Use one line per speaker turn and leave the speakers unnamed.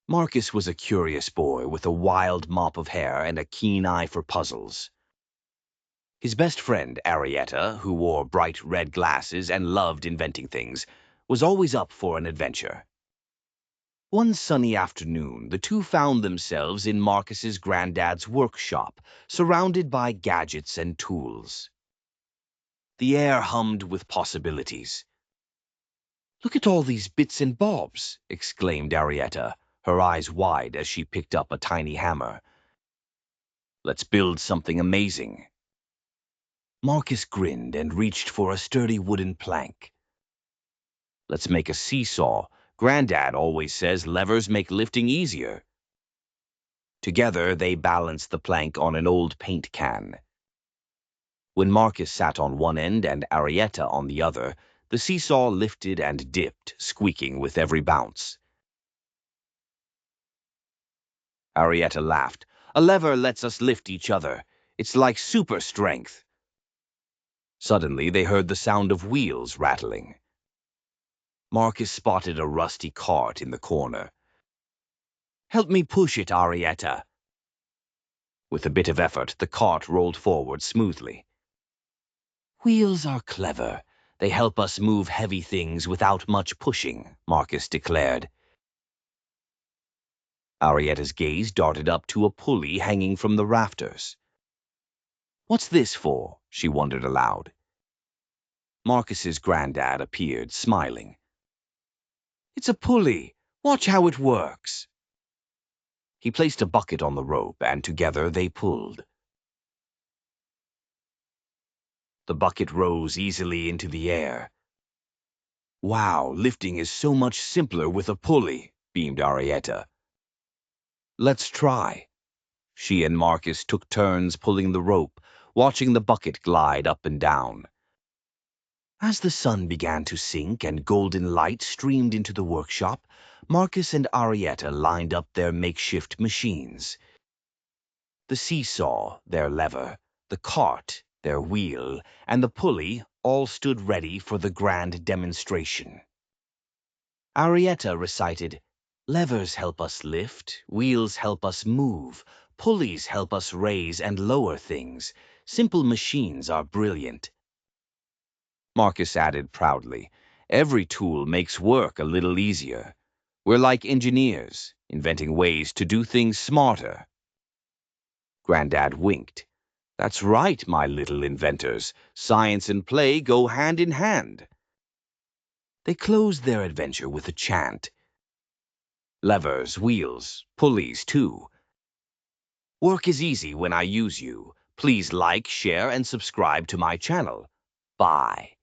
Marcus was a curious boy with a wild mop of hair and a keen eye for puzzles. His best friend, Arietta, who wore bright red glasses and loved inventing things, was always up for an adventure. One sunny afternoon, the two found themselves in Marcus's granddad's workshop, surrounded by gadgets and tools. The air hummed with possibilities. "Look at all these bits and bobs," exclaimed Arietta, her eyes wide as she picked up a tiny hammer. "Let's build something amazing." Marcus grinned and reached for a sturdy wooden plank. "Let's make a seesaw. Granddad always says levers make lifting easier." Together, they balanced the plank on an old paint can. When Marcus sat on one end and Arietta on the other, the seesaw lifted and dipped, squeaking with every bounce. Arietta laughed. "A lever lets us lift each other. It's like super strength." Suddenly, they heard the sound of wheels rattling. Marcus spotted a rusty cart in the corner. "Help me push it, Arietta." With a bit of effort, the cart rolled forward smoothly. "Wheels are clever. They help us move heavy things without much pushing," Marcus declared. Arietta's gaze darted up to a pulley hanging from the rafters. "What's this for?" she wondered aloud. Marcus's granddad appeared, smiling. "It's a pulley. Watch how it works." He placed a bucket on the rope, and together they pulled. The bucket rose easily into the air. "Wow, lifting is so much simpler with a pulley," beamed Arietta. "Let's try." She and Marcus took turns pulling the rope, watching the bucket glide up and down. As the sun began to sink and golden light streamed into the workshop, Marcus and Arietta lined up their makeshift machines. The seesaw, their lever, the cart, their wheel, and the pulley all stood ready for the grand demonstration. Arietta recited, "Levers help us lift, wheels help us move, pulleys help us raise and lower things. Simple machines are brilliant." Marcus added proudly, "Every tool makes work a little easier. We're like engineers, inventing ways to do things smarter." Granddad winked. "That's right, my little inventors. Science and play go hand in hand." They closed their adventure with a chant. "Levers, wheels, pulleys too. Work is easy when I use you. Please like, share, and subscribe to my channel. Bye."